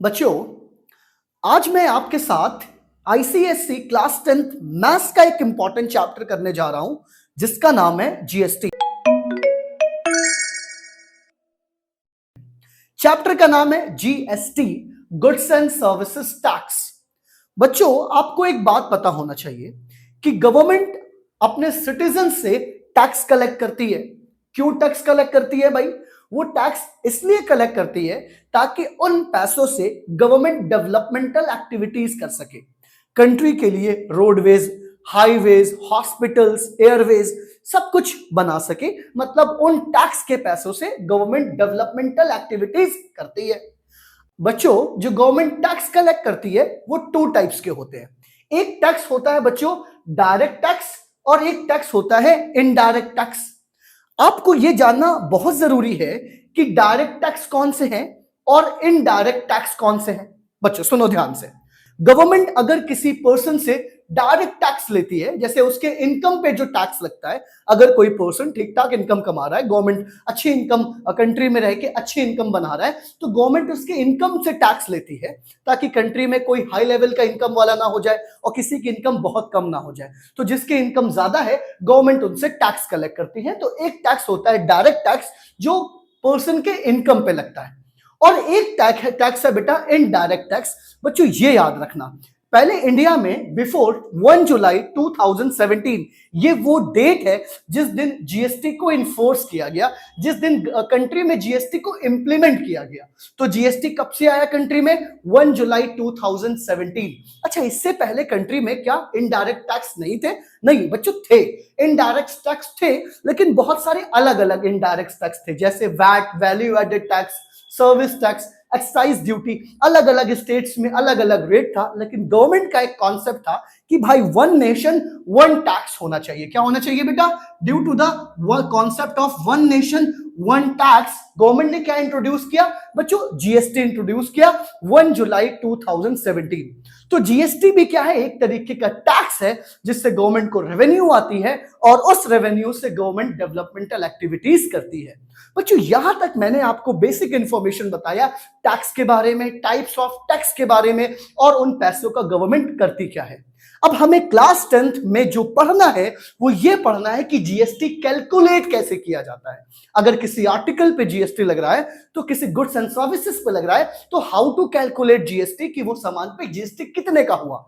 बच्चों, आज मैं आपके साथ आईसीएससी क्लास 10th मैथ्स का एक इंपॉर्टेंट चैप्टर करने जा रहा हूं जिसका नाम है जीएसटी। चैप्टर का नाम है GST, goods and services tax. बच्चों, आपको एक बात पता होना चाहिए कि गवर्नमेंट अपने सिटीजन से टैक्स कलेक्ट करती है। क्यों टैक्स कलेक्ट करती है भाई? वो टैक्स इसलिए कलेक्ट करती है ताकि उन पैसों से गवर्नमेंट डेवलपमेंटल एक्टिविटीज कर सके। कंट्री के लिए रोडवेज, हाईवेज, हॉस्पिटल्स, एयरवेज सब कुछ बना सके। मतलब उन टैक्स के पैसों से गवर्नमेंट डेवलपमेंटल एक्टिविटीज करती है। बच्चों, जो गवर्नमेंट टैक्स कलेक्ट करती है वो टू टाइप्स के होते हैं। एक टैक्स होता है बच्चों डायरेक्ट टैक्स और एक टैक्स होता है इनडायरेक्ट टैक्स। आपको यह जानना बहुत जरूरी है कि डायरेक्ट टैक्स कौन से हैं और इनडायरेक्ट टैक्स कौन से हैं। बच्चों सुनो ध्यान से। गवर्नमेंट अगर किसी पर्सन से डायरेक्ट टैक्स लेती है, जैसे उसके इनकम पे जो टैक्स लगता है, अगर कोई पर्सन ठीक ठाक इनकम कमा रहा है, गवर्नमेंट अच्छी इनकम कंट्री में रह के अच्छी इनकम बना रहा है, तो गवर्नमेंट उसके इनकम से टैक्स लेती है ताकि कंट्री में कोई हाई लेवल का इनकम वाला ना हो जाए और किसी की इनकम बहुत कम ना हो जाए। तो जिसकी इनकम ज्यादा है गवर्नमेंट उनसे टैक्स कलेक्ट करती है। तो एक टैक्स होता है डायरेक्ट टैक्स जो पर्सन के इनकम पे लगता है, और एक टैक्स है बेटा इनडायरेक्ट टैक्स। बच्चों ये याद रखना, पहले इंडिया में बिफोर 1 जुलाई 2017 ये वो डेट है जिस दिन जीएसटी को इन्फोर्स किया गया, जिस दिन कंट्री में जीएसटी को इंप्लीमेंट किया गया। तो जीएसटी कब से आया कंट्री में? 1 जुलाई 2017। अच्छा, इससे पहले कंट्री में क्या इनडायरेक्ट टैक्स नहीं थे? नहीं बच्चों, थे। इनडायरेक्ट टैक्स थे, लेकिन बहुत सारे अलग अलग इनडायरेक्ट टैक्स थे, जैसे VAT, value added tax, service tax, excise duty. अलग अलग स्टेट्स में अलग अलग रेट था, लेकिन गवर्नमेंट का एक कॉन्सेप्ट था कि भाई वन नेशन वन टैक्स होना चाहिए। क्या होना चाहिए बेटा? Due to the concept of one nation one tax, government ने क्या इंट्रोड्यूस किया बच्चों? जीएसटी इंट्रोड्यूस किया 1 जुलाई 2017। तो जीएसटी भी क्या है? एक तरीके का टैक्स है जिससे गवर्नमेंट को रेवेन्यू आती है और उस रेवेन्यू से गवर्नमेंट डेवलपमेंटल एक्टिविटीज करती है। बच्चों यहां तक मैंने आपको बेसिक इंफॉर्मेशन बताया टैक्स के बारे में, टाइप्स ऑफ टैक्स के बारे में, और उन पैसों का गवर्नमेंट करती क्या है। अब हमें क्लास 10th में जो पढ़ना है वो ये पढ़ना है कि जीएसटी कैलकुलेट कैसे किया जाता है। अगर किसी आर्टिकल पे जीएसटी लग रहा है, तो किसी गुड्स एंड सर्विसेज पे लग रहा है, तो हाउ टू कैलकुलेट जीएसटी, कि वो सामान पे जीएसटी कितने का हुआ।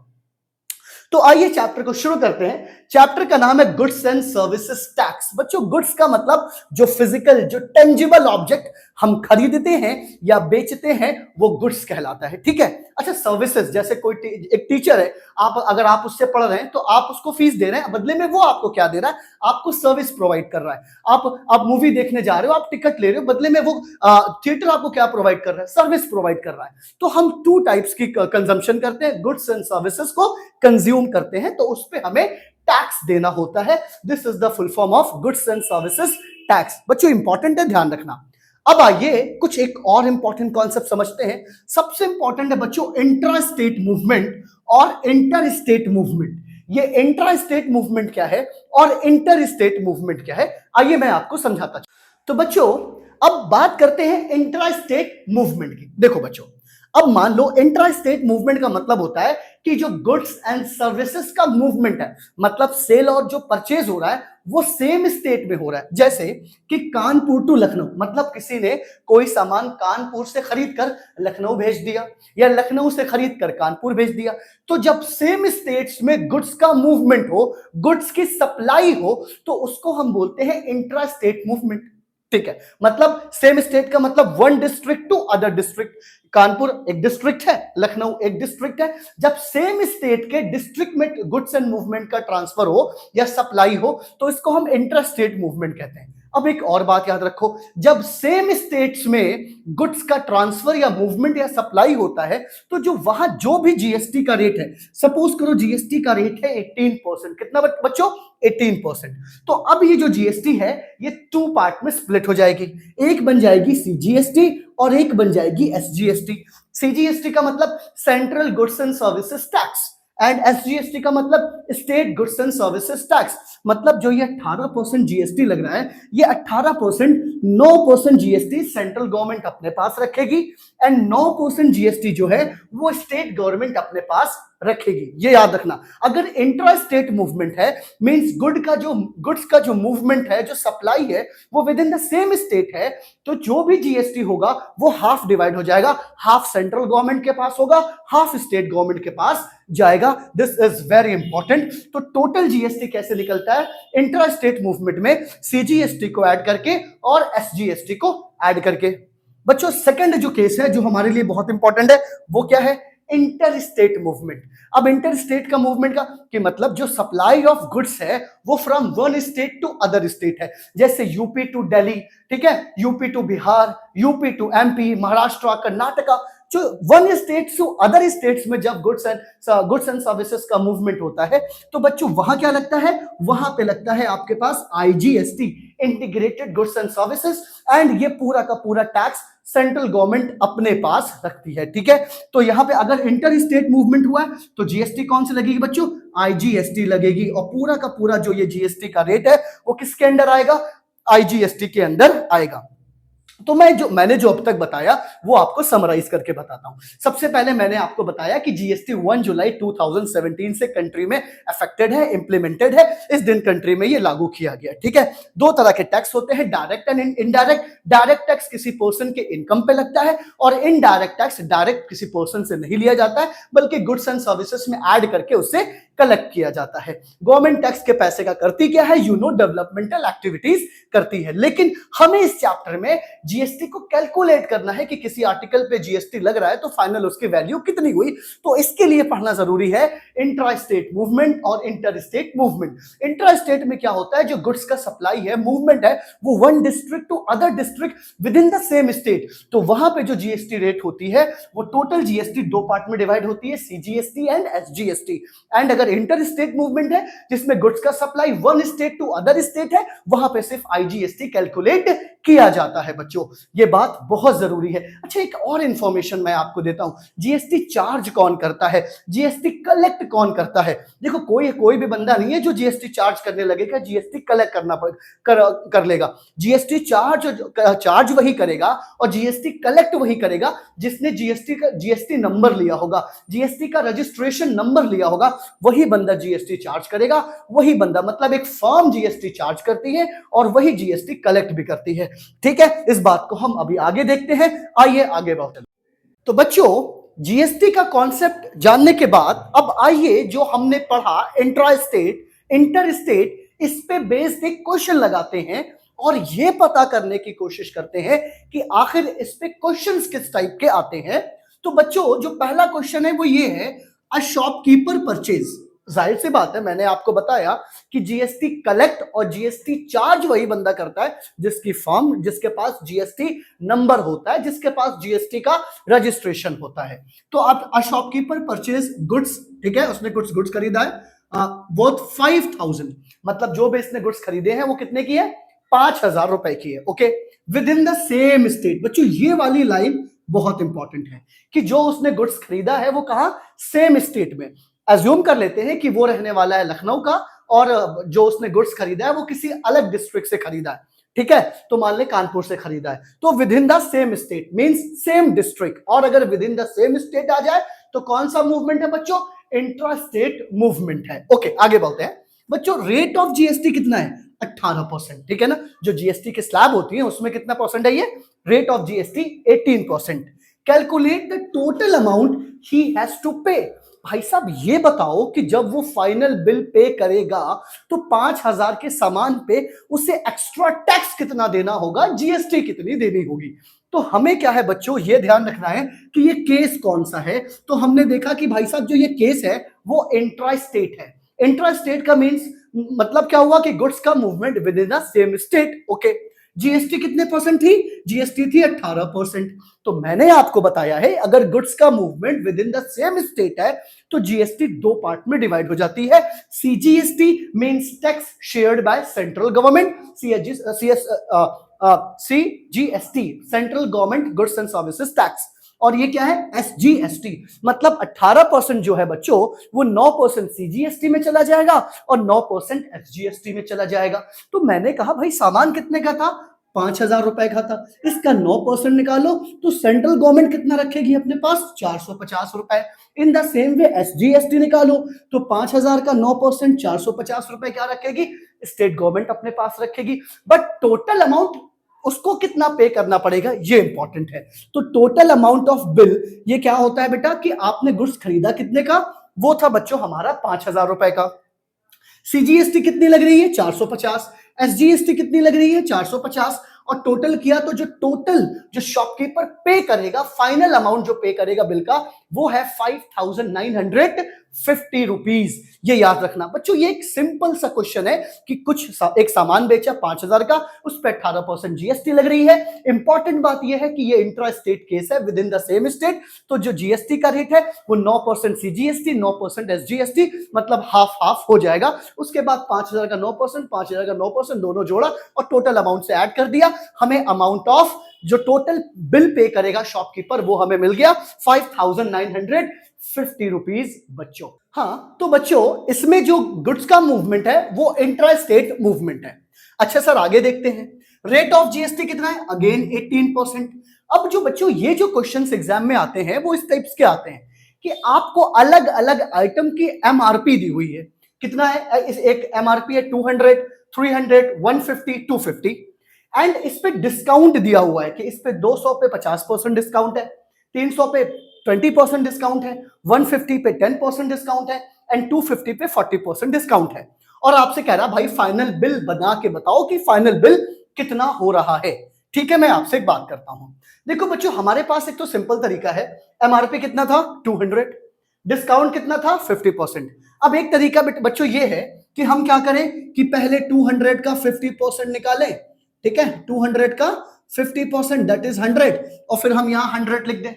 तो आइए चैप्टर को शुरू करते हैं। चैप्टर का नाम है गुड्स एंड सर्विसेज टैक्स। बच्चों गुड्स का मतलब जो फिजिकल, जो टेंजिबल ऑब्जेक्ट हम खरीदते हैं या बेचते हैं वो गुड्स कहलाता है, ठीक है। अच्छा, सर्विसेज, जैसे कोई एक टीचर है, अगर आप उससे पढ़ रहे हैं तो आप उसको फीस दे रहे हैं, बदले में वो आपको क्या दे रहा है? आपको सर्विस प्रोवाइड कर रहा है। आप मूवी देखने जा रहे हो, आप टिकट ले रहे हो, बदले में वो थिएटर आपको क्या प्रोवाइड कर रहा है? सर्विस प्रोवाइड कर रहा है। तो हम टू टाइप्स की कंजम्पशन करते हैं, गुड्स एंड सर्विसेज को कंज्यूम करते हैं, तो उस पर हमें टैक्स देना होता है। This is the full form of goods and services tax. बच्चों इंपॉर्टेंट है, ध्यान रखना। अब आइए कुछ एक और इंपॉर्टेंट कॉन्सेप्ट समझते हैं। सबसे इंपॉर्टेंट है बच्चों इंट्रा स्टेट मूवमेंट और इंटर स्टेट मूवमेंट। ये इंट्रा स्टेट मूवमेंट क्या है और इंटर स्टेट मूवमेंट क्या है, आइए मैं आपको समझाता चलूं। तो बच्चों अब बात करते हैं इंट्रा स्टेट मूवमेंट की। देखो बच्चों, अब मान लो इंट्रा स्टेट मूवमेंट का मतलब होता है कि जो गुड्स एंड सर्विसेज का मूवमेंट है, मतलब सेल और जो परचेज हो रहा है वो सेम स्टेट में हो रहा है। जैसे कि कानपुर टू लखनऊ, मतलब किसी ने कोई सामान कानपुर से खरीद कर लखनऊ भेज दिया या लखनऊ से खरीद कर कानपुर भेज दिया। तो जब सेम स्टेट्स में गुड्स का मूवमेंट हो, गुड्स की सप्लाई हो, तो उसको हम बोलते हैं इंट्रा स्टेट मूवमेंट, ठीक है। मतलब सेम स्टेट का मतलब one district to other district. Kanpur एक डिस्ट्रिक्ट है, लखनऊ एक डिस्ट्रिक्ट है। जब सेम स्टेट के डिस्ट्रिक्ट में गुड्स एंड मूवमेंट का ट्रांसफर हो या सप्लाई हो, तो इसको हम इंटर स्टेट मूवमेंट कहते हैं। अब एक और बात याद रखो, जब सेम स्टेट्स में गुड्स का ट्रांसफर या मूवमेंट या सप्लाई होता है, तो जो वहां जो भी जीएसटी का रेट है, सपोज करो जीएसटी का रेट है 18%। कितना बच्चों? 18%। तो अब ये जो जीएसटी है ये टू पार्ट में स्प्लिट हो जाएगी। एक बन जाएगी सीजीएसटी और एक बन जाएगी एसजीएसटी। सीजीएसटी का मतलब central goods and services tax, and SGST का मतलब state goods and services tax, मतलब जो ये 18% जीएसटी लग रहा है, ये 18% 9% जीएसटी सेंट्रल गवर्नमेंट अपने पास रखेगी एंड 9% जीएसटी जो है वो स्टेट गवर्नमेंट अपने पास रखेगी। ये याद रखना। अगर इंट्रा स्टेट मूवमेंट है, मींस गुड्स का जो मूवमेंट है, जो सप्लाई है, वो with in the same state है, तो जो भी जीएसटी होगा वो हाफ डिवाइड हो जाएगा, हाफ सेंट्रल गवर्नमेंट के पास होगा, हाफ स्टेट गवर्नमेंट के पास जाएगा। This is very important. तो टोटल जीएसटी कैसे निकलता है? इंट्रा स्टेट मूवमेंट में सीजीएसटी को ऐड करके और एसजीएसटी को ऐड करके। बच्चों सेकंड जो केस है जो हमारे लिए बहुत इंपॉर्टेंट है वो क्या है? Inter state movement. अब इंटर स्टेट का मूवमेंट का कि मतलब जो सप्लाई ऑफ गुड्स है वो from one state to other state है, जैसे यूपी टू दिल्ली, ठीक है, UP to Bihar, UP to MP, Maharashtra, Karnataka, जो one state to other states में जब गुड्स एंड सर्विसेज का मूवमेंट होता है तो बच्चों वहां क्या लगता है? वहां पे लगता है आपके पास IGST, integrated goods and services, and ये पूरा का पूरा टैक्स सेंट्रल गवर्नमेंट अपने पास रखती है, ठीक है। तो यहां पे अगर इंटर स्टेट मूवमेंट हुआ है तो जीएसटी कौन सी लगेगी बच्चों? आईजीएसटी लगेगी, और पूरा का पूरा जो ये जीएसटी का रेट है वो किसके अंदर आएगा? आईजीएसटी के अंदर आएगा। तो मैंने जो अब तक बताया वो आपको समराइज करके बताता हूं। सबसे पहले मैंने आपको बताया कि जीएसटी 1 जुलाई 2017 से कंट्री में अफेक्टेड है, इंप्लीमेंटेड है, इस दिन कंट्री में ये लागू किया गया, ठीक है। दो तरह के टैक्स होते हैं, direct and indirect. Direct tax किसी पर्सन के इनकम पे लगता है, और इनडायरेक्ट टैक्स डायरेक्ट किसी पर्सन से नहीं लिया जाता है बल्कि गुड्स एंड सर्विसेज में ऐड करके उससे कलेक्ट किया जाता है। गवर्नमेंट टैक्स के पैसे का करती क्या है? डेवलपमेंटल एक्टिविटीज करती है। लेकिन हमें इस चैप्टर में जीएसटी को कैलकुलेट करना है कि किसी आर्टिकल पे जीएसटी लग रहा है तो फाइनल उसकी वैल्यू कितनी हुई, तो इसके लिए पढ़ना जरूरी है इंट्रा स्टेट मूवमेंट और inter state movement. Intra state में क्या होता है? जो गुड्स का सप्लाई है, मूवमेंट है, वो one district to other district within the same state, तो वहां पे जो जीएसटी रेट होती है वो टोटल जीएसटी दो पार्ट में डिवाइड होती है, सीजीएसटी एंड एसजीएसटी। एंड अगर इंटर स्टेट मूवमेंट है जिसमें गुड्स का supply one state to other state है, वहां पे सिर्फ आईजीएसटी कैलकुलेट किया जाता है बच्चों, ये बात बहुत जरूरी है। अच्छा, एक और इंफॉर्मेशन मैं आपको देता हूं, जीएसटी चार्ज कौन करता है, जीएसटी कलेक्ट कौन करता है? देखो कोई भी बंदा नहीं है जो जीएसटी चार्ज करने लगेगा, जीएसटी कलेक्ट कर लेगा। जीएसटी चार्ज वही करेगा और जीएसटी कलेक्ट वही करेगा जिसने जीएसटी नंबर लिया होगा, जीएसटी का रजिस्ट्रेशन नंबर लिया होगा, वही बंदा जीएसटी चार्ज करेगा। वही बंदा मतलब एक फर्म जीएसटी चार्ज करती है और वही जीएसटी कलेक्ट भी करती है, ठीक है। इस बात को हम अभी आगे देखते हैं, आइए आगे बढ़ते हैं। तो बच्चों जीएसटी का कॉन्सेप्ट जानने के बाद अब आइए जो हमने पढ़ा इंट्रा स्टेट, इंटर स्टेट, इस पे बेस्ड एक क्वेश्चन लगाते हैं और ये पता करने की कोशिश करते हैं कि आखिर इस पे क्वेश्चंस किस टाइप के आते हैं। तो बच्चों जो पहला क्वेश्चन है वो ये है, अ शॉपकीपर परचेज। जाहिर सी बात है, मैंने आपको बताया कि जीएसटी कलेक्ट और जीएसटी चार्ज वही बंदा करता है जिसकी फर्म, जिसके पास जीएसटी नंबर होता है, जिसके पास जीएसटी का रजिस्ट्रेशन होता है। तो अब अ शॉपकीपर परचेज गुड्स, ठीक है, उसने कुछ गुड्स खरीदा है वर्थ 5000, मतलब जो भी इसने गुड्स खरीदे हैं वो कितने की है? 5000 रुपए की है, okay, with in the same state. बच्चों ये वाली लाइन बहुत इंपॉर्टेंट है कि जो उसने गुड्स खरीदा है वो कहां? सेम स्टेट में। अज्यूम कर लेते हैं कि वो रहने वाला है लखनऊ का और जो उसने गुड्स खरीदा है वो किसी अलग डिस्ट्रिक्ट से खरीदा है, ठीक है, तो मान ले कानपुर से खरीदा है, तो within the same state means same district. और अगर within the same state आ जाए तो कौन सा मूवमेंट है बच्चों? इंट्रा स्टेट मूवमेंट है। ओके, आगे बढ़ते हैं बच्चों। रेट ऑफ जीएसटी कितना है? 18%, ठीक है ना। जो जीएसटी की स्लैब होती है उसमें कितना परसेंट है? ये rate of GST 18%। Calculate the total amount he has to pay. भाई साहब ये बताओ कि जब वो फाइनल बिल पे करेगा तो 5000 के सामान पे उसे एक्स्ट्रा टैक्स कितना देना होगा, जीएसटी कितनी देनी होगी। तो हमें क्या है बच्चों, ये ध्यान रखना है कि ये केस कौन सा है। तो हमने देखा कि भाई साहब जो ये केस है वो इंट्रा स्टेट है। इंट्रा स्टेट का मींस मतलब क्या हुआ कि गुड्स का movement with in the same state, okay. GST कितने परसेंट थी? जीएसटी थी 18%। तो मैंने आपको बताया है अगर गुड्स का movement with in the same state है तो जीएसटी दो पार्ट में डिवाइड हो जाती है। CGST means tax shared by central government, CGST central government goods and services tax, और ये क्या है, SGST, मतलब 18% जो है बच्चों वो 9% CGST में चला जाएगा और 9% SGST में चला जाएगा। तो मैंने कहा भाई सामान कितने का था, 5,000 रुपए का था, इसका 9% निकालो तो सेंट्रल गवर्नमेंट कितना रखेगी अपने पास, 450 रुपए। इन द सेम वे SGST निकालो तो 5,000 का 9% 450 रुपए क्या रखेगी, स्टेट गवर्नमेंट अपने पास रखेगी। बट टोटल अमाउंट उसको कितना पे करना पड़ेगा ये इंपॉर्टेंट है। तो टोटल अमाउंट ऑफ बिल ये क्या होता है बेटा कि आपने गुड्स खरीदा कितने का, वो था बच्चों हमारा 5,000 रुपए का। CGST कितनी लग रही है, 450, SGST कितनी लग रही है, 450, और टोटल किया तो जो शॉपकीपर पे करेगा, फाइनल अमाउंट जो पे करेगा बिल का, वो है 5,950 रुपीज। ये याद रखना बच्चों, ये एक सिंपल सा क्वेश्चन है कि एक सामान बेचा 5,000 का, उस पर 18% GST लग रही है। इंपॉर्टेंट बात यह है कि ये इंट्रा स्टेट केस है, with in the same state, तो जो GST का रेट है वो 9% CGST 9% SGST, मतलब हाफ हाफ हो जाएगा। उसके बाद 5,000 का 9%, 5,000 का 9% दोनों जोड़ा और टोटल अमाउंट से ऐड कर दिया, हमें अमाउंट ऑफ जो टोटल बिल पे करेगा शॉपकीपर वो हमें मिल गया 5,950 रुपीज बच्चों। हाँ तो बच्चों इसमें जो गुड्स का मूवमेंट है वो इंट्रा स्टेट मूवमेंट है। अच्छा सर आगे देखते हैं, रेट ऑफ GST कितना है, अगेन 18%। अब जो बच्चों ये जो क्वेश्चंस एग्जाम में आते हैं वो इस टाइप्स के आते हैं कि आपको अलग अलग आइटम की MRP दी हुई है, कितना है, एक MRP है 200, 300, 150, 250, एंड इस पे डिस्काउंट दिया हुआ है कि इस पे 200 पे 50% डिस्काउंट है, 300 पे 20% डिस्काउंट है, 150 पे 10% डिस्काउंट है एंड 250 पे 40% डिस्काउंट है। और आपसे कह रहा भाई फाइनल बिल बना के बताओ कि फाइनल बिल कितना हो रहा है। ठीक है, मैं आपसे एक बात करता हूं, देखो बच्चों हमारे पास एक तो सिंपल तरीका है, MRP कितना था 200, डिस्काउंट कितना था 50%। अब एक तरीका बच्चों ये है कि हम क्या करें कि पहले 200 का 50% निकालें, ठीक है, 200 का 50% दैट इज 100, और फिर हम यहां 100 लिख दें।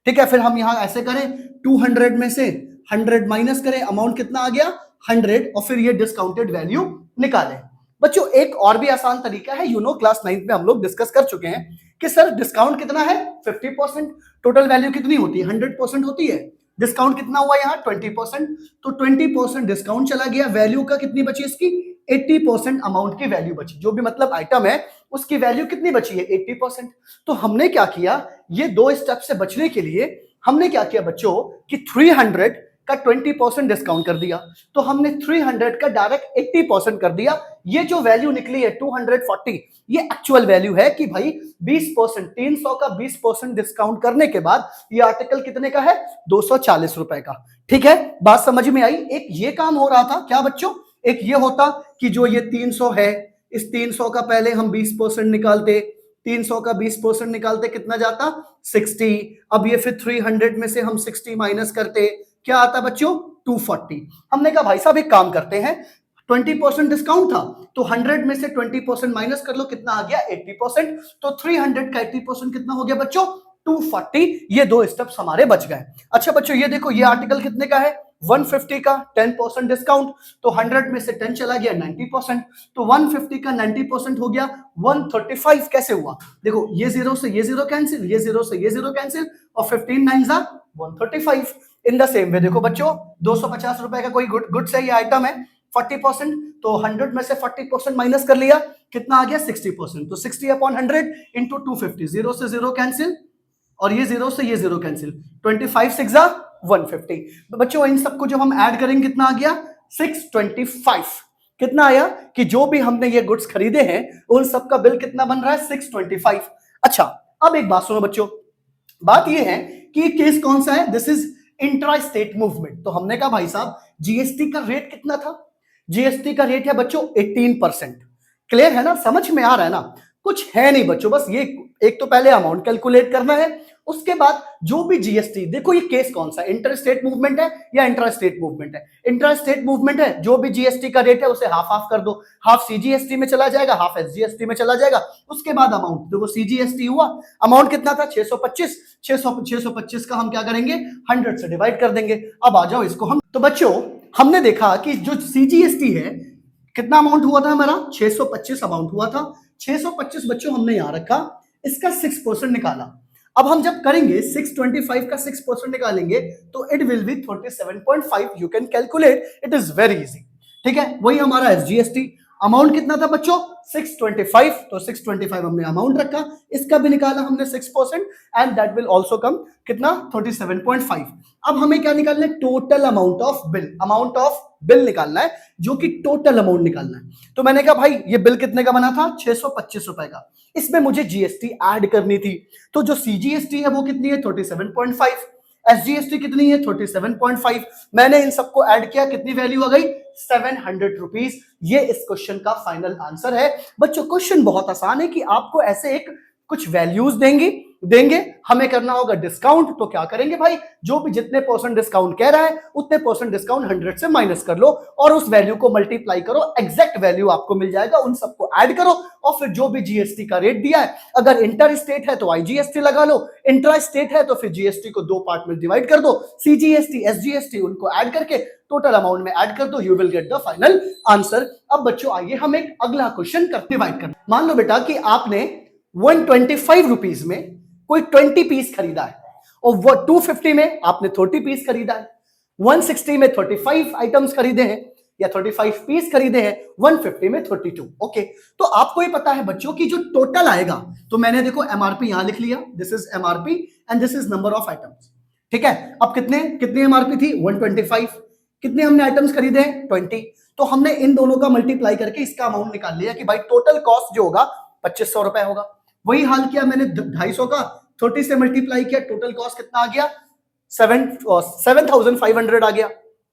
ठीक है, फिर हम यहां ऐसे करें 200 में से 100 माइनस करें, अमाउंट कितना आ गया 100, और फिर ये डिस्काउंटेड वैल्यू निकालें। बच्चों एक और भी आसान तरीका है, क्लास 9th में हम लोग डिस्कस कर चुके हैं कि सर डिस्काउंट कितना है 50%, टोटल वैल्यू कितनी होती है 100% होती है, डिस्काउंट कितना हुआ यहाँ 20%, तो 20% डिस्काउंट चला गया, वैल्यू का कितनी बची इसकी 80% अमाउंट की वैल्यू बची, जो भी मतलब आइटम है उसकी वैल्यू कितनी बची है 80%। तो हमने क्या किया, ये दो स्टेप से बचने के लिए हमने क्या किया बच्चों कि 300 का 20% डिस्काउंट कर दिया, तो हमने 300 का डायरेक्ट 80% कर दिया। ये जो वैल्यू निकली है 240, ये एक्चुअल वैल्यू है कि भाई 20%, 300 का 20% डिस्काउंट करने के बाद ये आर्टिकल कितने का है 240 रुपए का। ठीक है, बात समझ में आई। एक ये काम हो रहा था क्या बच्चों, एक ये होता कि जो ये 300 है, इस 300 का पहले हम 20% निकालते, 300 का 20% निकालते कितना जाता 60, अब ये फिर 300 में से हम 60 माइनस करते, क्या आता बच्चों 240। हमने कहा भाई साहब एक काम करते हैं, 20% डिस्काउंट था तो 100 में से 20% माइनस कर लो, कितना आ गया 80%, तो 300 का 80% कितना हो गया बच्चों 240। ये दो स्टेप्स हमारे बच गए। अच्छा बच्चों ये देखो, ये आर्टिकल कितने का है 150 का 10% डिस्काउंट, तो 100 में से 10 चला गया 90%, तो 150 का 90% हो गया 135। कैसे हुआ, देखो ये जीरो से ये जीरो कैंसिल, ये जीरो से ये जीरो कैंसिल, और 15 9 जा 135। इन द सेम वे देखो बच्चों 250 रुपए का कोई गुड्स है, ये आइटम है 40%, तो 100 में से 40% माइनस कर लिया, कितना आ गया 60%, तो 60/100 इंटू 250, जीरो से जीरो कैंसिल और ये जीरो से ये जीरो कैंसिल, 25 6 जा 150। बच्चों इन सबको जब हम ऐड करेंगे कितना आ गया 625। कितना आया कि जो भी हमने ये गुड्स खरीदे हैं उन सब का बिल कितना बन रहा है 625। अच्छा अब एक बात सुनो बच्चों, बात ये है कि केस कौन सा है, this is intra state movement. तो हमने कहा भाई साहब GST का रेट कितना था, GST का रेट है बच्चों 18%। क्लियर है ना, समझ में आ रहा है ना, कुछ है नहीं बच्चों, बस ये एक तो पहले अमाउंट कैलकुलेट करना है, उसके बाद जो भी GST, देखो ये केस कौन सा इंटर स्टेट मूवमेंट है या इंट्रा स्टेट मूवमेंट है, इंट्रा स्टेट मूवमेंट है, जो भी GST का रेट है उसे हाफ हाफ कर दो, हाफ CGST में चला जाएगा हाफ SGST में चला जाएगा। उसके बाद अमाउंट देखो CGST हुआ, अमाउंट कितना था 625, 625 का हम क्या करेंगे 100 से डिवाइड कर देंगे। अब आ जाओ इसको हम, तो बच्चों हमने देखा कि जो CGST है कितना अमाउंट हुआ था हमारा 625 अमाउंट हुआ था, 625 बच्चों हमने यहां रखा, इसका 6% निकाला। अब हम जब करेंगे 625 का 6% निकालेंगे तो it will be 37.5. You can calculate, it is very easy. ठीक है, वही हमारा एसजीएसटी अमाउंट कितना था बच्चों 625. तो 625 हमने अमाउंट रखा, इसका भी निकाला हमने 6% and that will also come कितना 37.5. अब हमें क्या निकालना है, total amount of bill. Amount of bill निकालना है, जो कि टोटल अमाउंट निकालना है. तो मैंने कहा भाई ये बिल कितने का बना था 625 रुपए का, इसमें मुझे जीएसटी ऐड करनी थी. तो जो सीजीएसटी है वो कितनी है 37.5, एसजीएसटी कितनी है 37.5. मैंने इन सबको ऐड किया, कितनी वैल्यू आ गई 700 रुपीज. ये इस क्वेश्चन का फाइनल आंसर है. बच्चों क्वेश्चन बहुत आसान है कि आपको ऐसे एक कुछ वैल्यूज देंगे, हमें करना होगा डिस्काउंट. तो क्या करेंगे भाई, जो भी जितने परसेंट डिस्काउंट कह रहा है उतने परसेंट डिस्काउंट 100 से माइनस कर लो और उस वैल्यू को मल्टीप्लाई करो, एग्जैक्ट वैल्यू आपको मिल जाएगा. उन सबको ऐड करो और फिर जो भी जीएसटी का रेट दिया है, अगर इंटर स्टेट है तो आईजीएसटी लगा लो, इंट्रा स्टेट है तो फिर जीएसटी को दो पार्ट में डिवाइड कर दो, सीजीएसटी एसजीएसटी उनको ऐड करके टोटल अमाउंट में ऐड कर दो, you will get the final answer. अब बच्चों आइए हम एक अगला क्वेश्चन डिवाइड करते. मान लो बेटा कि आपने 125 रुपीज में कोई 20 पीस खरीदा है और वो 250 में आपने 30 पीस खरीदा है, 160 में 35 आइटम्स खरीदे हैं या 35 पीस खरीदे हैं, 150 में 32. ओके, तो आपको ये पता है बच्चों की जो टोटल आएगा, तो मैंने देखो एमआरपी यहां लिख लिया, this is MRP and this is number of items. ठीक है, अब कितनी एमआरपी थी 125, कितने हमने आइटम्स खरीदे हैं 20. तो हमने इन दोनों का मल्टीप्लाई करके इसका अमाउंट निकाल लिया कि भाई टोटल कॉस्ट जो होगा 2500 रुपए होगा. वही हाल किया मैंने 250 का 30 से मल्टीप्लाई किया, टोटल कॉस्ट कितना आ गया 7500 आ गया.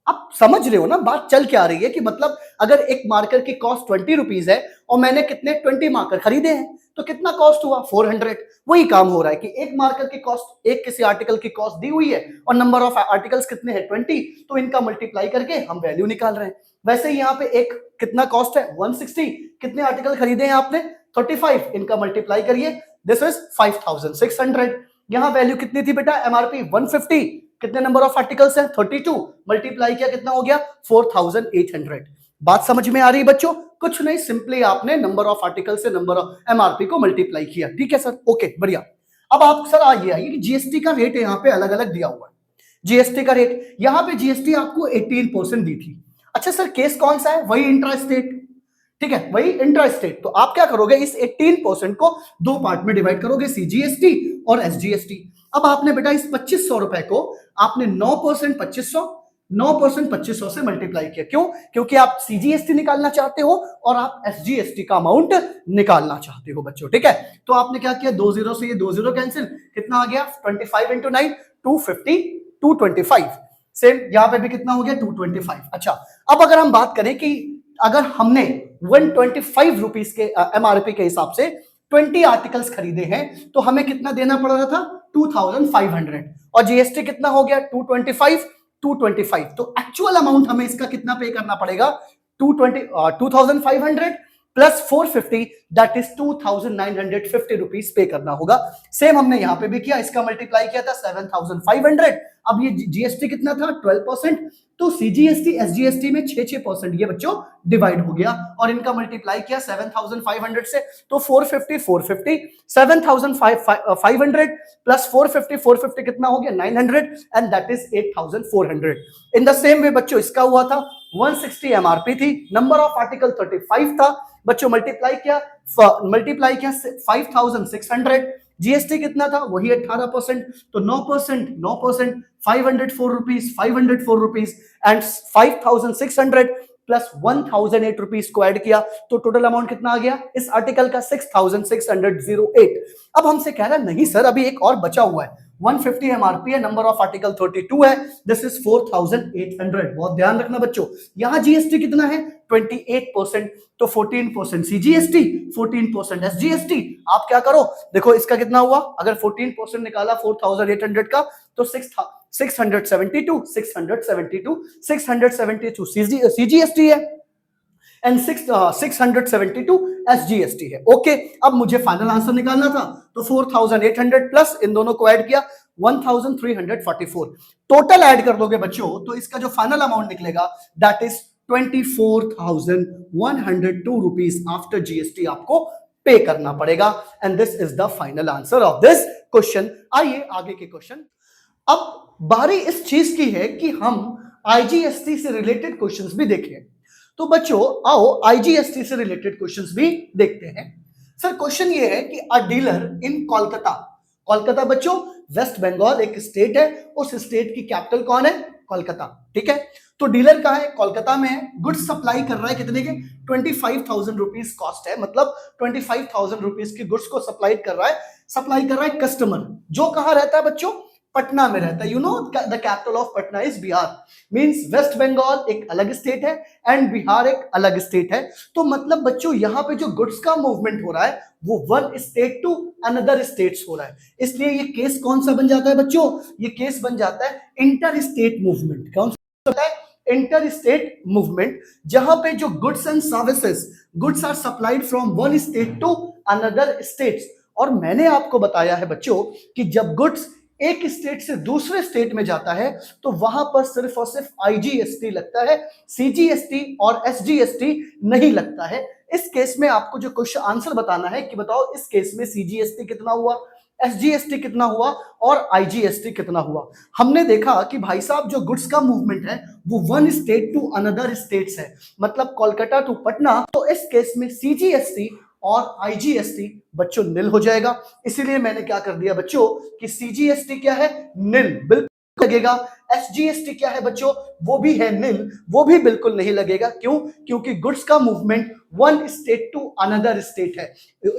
आप समझ रहे हो ना बात चल क्या आ रही है, कि मतलब अगर एक मार्कर की कॉस्ट 20 रुपीज है और मैंने कितने 20 मार्कर खरीदे हैं तो कितना कॉस्ट हुआ 400. वही काम हो रहा है कि एक मार्कर की कॉस्ट, एक किसी आर्टिकल की कॉस्ट दी हुई है और नंबर ऑफ आर्टिकल्स कितने हैं 20, तो इनका मल्टीप्लाई करके हम वैल्यू निकाल रहे हैं. वैसे ही यहाँ पे एक कितना कॉस्ट है 160, कितने आर्टिकल खरीदे हैं आपने 35, इनका मल्टीप्लाई करिए, दिस इज 5600. यहां वैल्यू कितनी थी बेटा एमआरपी 150, कितने नंबर ऑफ आर्टिकल्स हैं 32, मल्टीप्लाई किया कितना हो गया 4800. बात समझ में आ रही है बच्चों, कुछ नहीं, सिंपली आपने नंबर ऑफ आर्टिकल से नंबर ऑफ एमआरपी को मल्टीप्लाई किया. ठीक है सर, ओके बढ़िया. अब आप सर आइए कि जीएसटी का रेट यहाँ पे अलग अलग दिया हुआ है. जीएसटी का रेट यहाँ पे जीएसटी आपको 18% दी थी. अच्छा सर केस कौन सा है, वही इंट्रा स्टेट. ठीक है, वही इंट्रा स्टेट. तो आप क्या करोगे, इस 18% को दो पार्ट में डिवाइड करोगे, सीजीएसटी और एसजीएसटी. अब आपने बेटा इस 2500 रुपए को आपने 9% 2500 से मल्टीप्लाई किया. क्यों, क्योंकि आप सीजीएसटी निकालना चाहते हो और आप एसजीएसटी का अमाउंट निकालना चाहते हो बच्चों. ठीक है, तो आपने क्या किया, 20 से ये 20 कैंसिल, कितना आ गया 25 इंटू 9 250 225. सेम यहां पे भी कितना हो गया 225. अच्छा, अब अगर हम बात करें कि अगर हमने 125 रुपीज के एमआरपी के हिसाब से 20 आर्टिकल्स खरीदे हैं तो हमें कितना देना पड़ रहा था 2500 और जीएसटी कितना हो गया 225. तो एक्चुअल अमाउंट हमें इसका कितना पे करना पड़ेगा 2500 प्लस 450, दैट इज 2950 रुपीज पे करना होगा. सेम हमने यहां पे भी किया, इसका मल्टीप्लाई किया था 7500. अब ये जीएसटी कितना था 12%, तो सीजीएसटी एसजीएसटी में 6% ये बच्चों डिवाइड हो गया और इनका मल्टीप्लाई किया 7500 से, तो 450 7500 प्लस 450 कितना हो गया 900 and that is 8400. In the same way बच्चों इसका हुआ था 160 एमआरपी थी, नंबर ऑफ आर्टिकल 35 था बच्चों, मल्टीप्लाई किया 5600, जीएसटी कितना था वही 18%, तो 9% 504 रुपीज एंड 5600 प्लस 1008 रुपीज को ऐड किया तो टोटल अमाउंट कितना आ गया इस आर्टिकल का 6608. अब हमसे कह रहा है नहीं सर अभी एक और बचा हुआ है, 150 एमआरपी है, नंबर ऑफ आर्टिकल 32 है, दिस इज 4800. बहुत ध्यान रखना बच्चों, यहां जीएसटी कितना है 28%, तो 14% सीजीएसटी 14% एसजीएसटी. आप क्या करो देखो इसका कितना हुआ, अगर 14% निकाला 4800 का तो 672 सीजीएसटी है एंड 672 एसजीएसटी है. ओके, अब मुझे फाइनल आंसर निकालना था तो 4800 प्लस इन दोनों को ऐड किया 1344. टोटल ऐड कर दोगे बच्चों तो इसका जो फाइनल अमाउंट निकलेगा that is 24,102 rupees after GST आपको पे करना पड़ेगा। And this is the final answer of this question. आइए आगे के क्वेश्चन। अब बारी इस चीज की है कि हम आईजीएसटी से रिलेटेड क्वेश्चंस भी देखें। तो बच्चों आओ आईजीएसटी से रिलेटेड क्वेश्चंस भी देखते हैं। सर क्वेश्चन ये है कि अ डीलर इन कोलकाता, कोलकाता बच्चों वेस्ट बंगाल एक स्टेट है, उस स्टेट की कैपिटल कौन है? कोलकाता, ठीक है। तो डीलर कहाँ है? कोलकाता में है। गुड्स सप्लाई कर रहा है कितने के? 25,000 रुपीज कॉस्ट है, मतलब 25,000 रुपीज की गुड्स को सप्लाई कर रहा है कस्टमर, जो कहाँ रहता है बच्चों? पटना में रहता है। You know the capital of Patna is Bihar. Means West Bengal एक अलग स्टेट है एंड बिहार एक अलग स्टेट है। तो मतलब बच्चों यहाँ पे जो गुड्स का मूवमेंट हो रहा है वो one state to another states हो रहा है, इसलिए ये केस कौन सा बन जाता है बच्चों? ये केस बन जाता है इंटर स्टेट मूवमेंट। कौन सा होता है? इंटर स्टेट मूवमेंट, जहां पे जो goods and services, goods are supplied from one state to another states. और मैंने आपको बताया है बच्चों कि जब गुड्स एक स्टेट से दूसरे स्टेट में जाता है तो वहां पर सिर्फ और सिर्फ आईजीएसटी लगता है, सीजीएसटी और एसजीएसटी नहीं लगता है। इस केस में आपको जो क्वेश्चन आंसर बताना है कि बताओ इस केस में सीजीएसटी कितना हुआ, एसजीएसटी कितना हुआ और आईजीएसटी कितना हुआ। हमने देखा कि भाई साहब जो गुड्स का मूवमेंट है वो one state to another states है, मतलब कोलकाता टू पटना। तो इस केस में सीजीएसटी और आईजीएसटी बच्चों निल हो जाएगा। इसीलिए मैंने क्या कर दिया बच्चों कि सीजीएसटी क्या है? निल, बिल्कुल लगेगा। एसजीएसटी क्या है बच्चों? वो भी है निल, वो भी बिल्कुल नहीं लगेगा। क्यों? क्योंकि गुड्स का movement one state to another state है।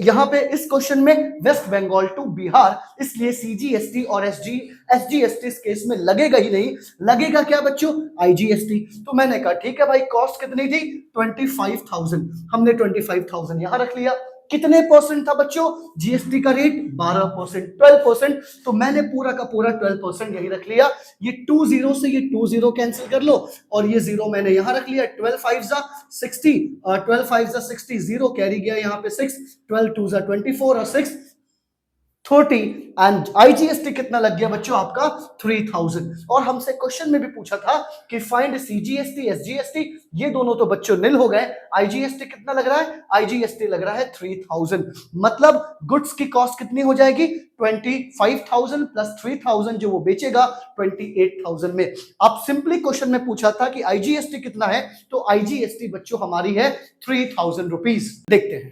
यहां पे इस क्वेश्चन में वेस्ट बंगाल टू बिहार, इसलिए सीजीएसटी और एसजीएसटी इस केस में लगेगा ही नहीं। लगेगा क्या बच्चों? आईजीएसटी। तो मैंने कहा ठीक है भाई, कॉस्ट कितनी थी? 25,000। हमने 25,000 यहां रख लिया। कितने परसेंट था बच्चों? जीएसटी का रेट 12%, 12%। तो मैंने पूरा का पूरा 12% यही रख लिया। ये 20 से ये 20 कैंसिल कर लो और ये 0 मैंने यहां रख लिया। 12 5 जा 60, 12 5 जा 60, 0 कैरी गया यहाँ पे 6, 12 2 जा 24 और 6 30। एंड आईजीएसटी कितना लग गया बच्चों आपका? 3,000। और हमसे क्वेश्चन में भी पूछा था कि फाइंड सीजीएसटी एसजीएसटी, ये दोनों तो बच्चों निल हो गए। आईजीएसटी कितना लग रहा है? आईजीएसटी लग रहा है 3,000। मतलब गुड्स की कॉस्ट कितनी हो जाएगी? 25,000 प्लस 3,000 जो वो बेचेगा 28,000 में। अब सिंपली क्वेश्चन में पूछा था कि आईजीएसटी कितना है, तो आईजीएसटी बच्चों हमारी है 3,000 रुपीज। देखते हैं